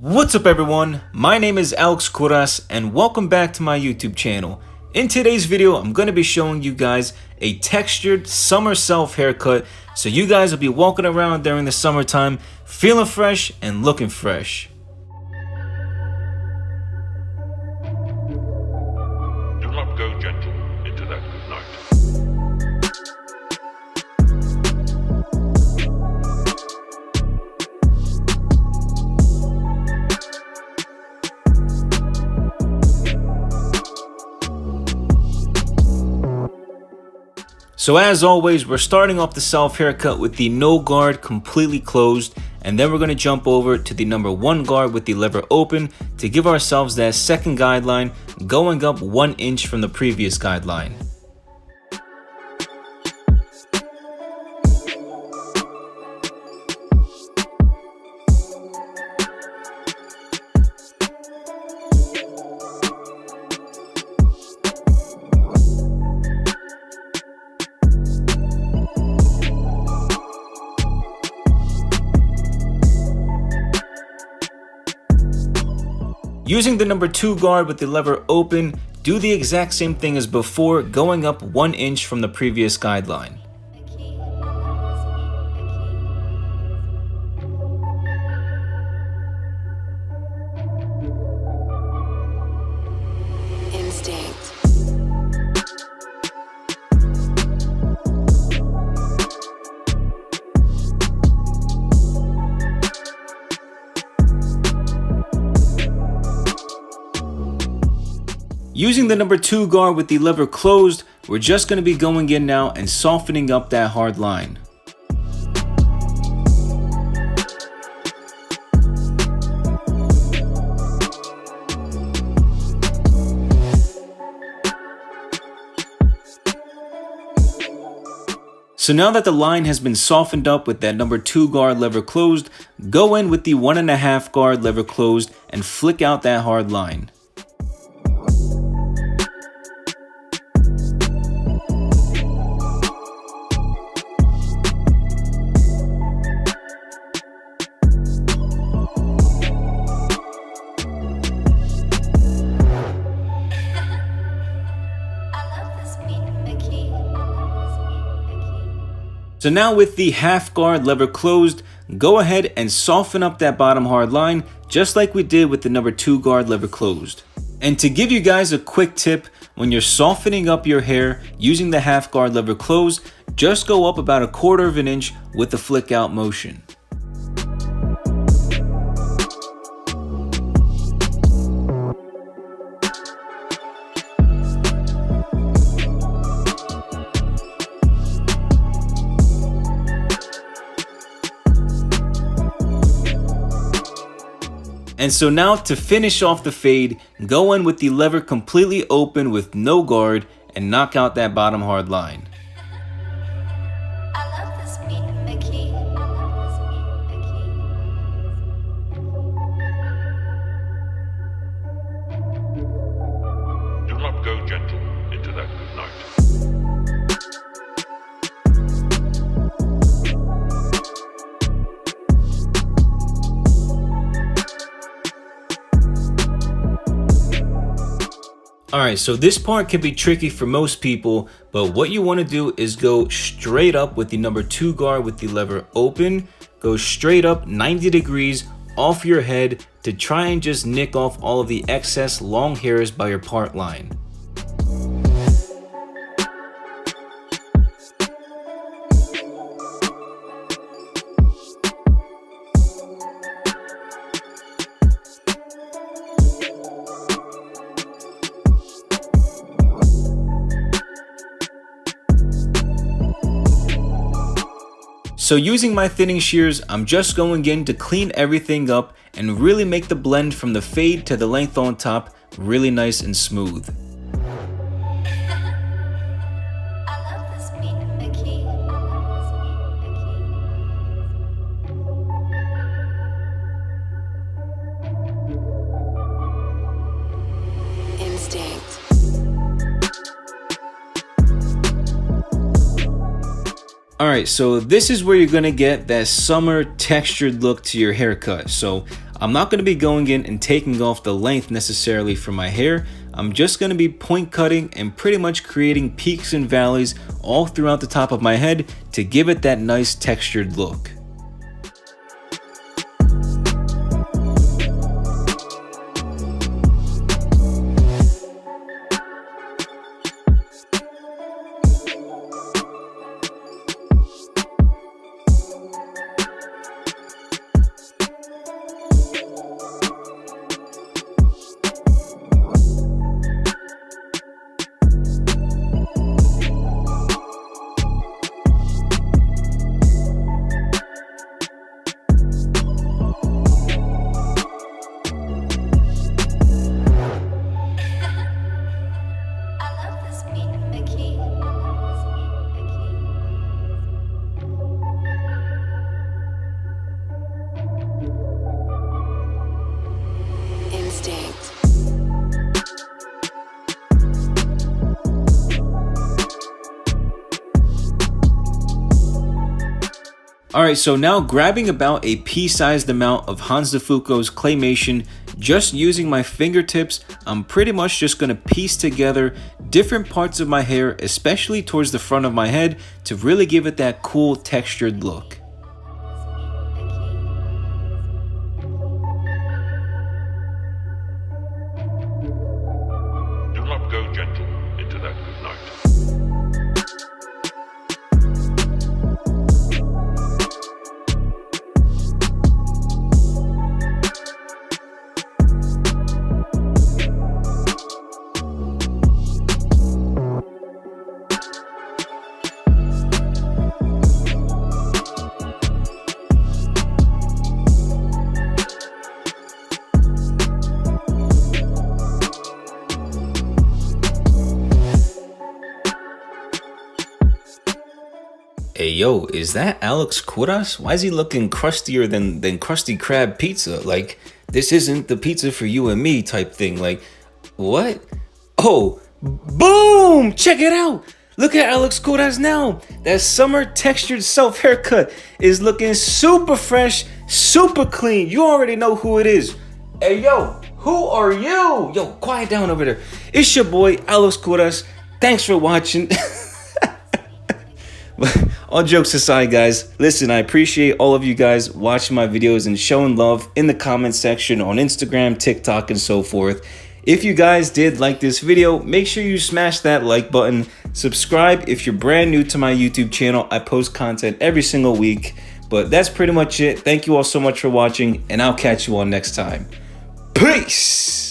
What's up everyone, my name is Alex Kouras and welcome back to my YouTube channel. In today's video, I'm going to be showing you guys a textured summer self haircut so you guys will be walking around during the summertime feeling fresh and looking fresh. Do not go gentle into that good night. So as always, we're starting off the self haircut with the no guard completely closed, and then we're going to jump over to the number 1 guard with the lever open to give ourselves that second guideline, going up 1 inch from the previous guideline. Using the number 2 guard with the lever open, do the exact same thing as before, going up 1 inch from the previous guideline. Using the number 2 guard with the lever closed, we're just going to be going in now and softening up that hard line. So now that the line has been softened up with that number 2 guard lever closed, go in with the 1.5 guard lever closed and flick out that hard line. So now with the half guard lever closed, go ahead and soften up that bottom hard line just like we did with the number 2 guard lever closed. And to give you guys a quick tip, when you're softening up your hair using the half guard lever closed, just go up about 1/4 of an inch with the flick out motion. And so now to finish off the fade, go in with the lever completely open with no guard and knock out that bottom hard line. Do not go gentle into that good night. Alright, so this part can be tricky for most people, but what you want to do is go straight up with the number 2 guard with the lever open, go straight up 90 degrees off your head to try and just nick off all of the excess long hairs by your part line. So using my thinning shears, I'm just going in to clean everything up and really make the blend from the fade to the length on top really nice and smooth. Alright, so this is where you're going to get that summer textured look to your haircut. So I'm not going to be going in and taking off the length necessarily for my hair. I'm just going to be point cutting and pretty much creating peaks and valleys all throughout the top of my head to give it that nice textured look. Alright, so now grabbing about a pea-sized amount of Hans de Foucault's claymation, just using my fingertips, I'm pretty much just going to piece together different parts of my hair, especially towards the front of my head, to really give it that cool textured look. Do not go gentle into that good night. Hey yo, is that Alex Kouras? Why is he looking crustier than Krusty Krab pizza? Like, this isn't the pizza for you and me type thing. Like, what? Oh, boom! Check it out! Look at Alex Kouras now! That summer textured self haircut is looking super fresh, super clean. You already know who it is. Hey yo, who are you? Yo, quiet down over there. It's your boy, Alex Kouras. Thanks for watching. All jokes aside, guys, listen, I appreciate all of you guys watching my videos and showing love in the comment section on Instagram, TikTok, and so forth. If you guys did like this video, make sure you smash that like button. Subscribe if you're brand new to my YouTube channel. I post content every single week. But that's pretty much it. Thank you all so much for watching, and I'll catch you all next time. Peace!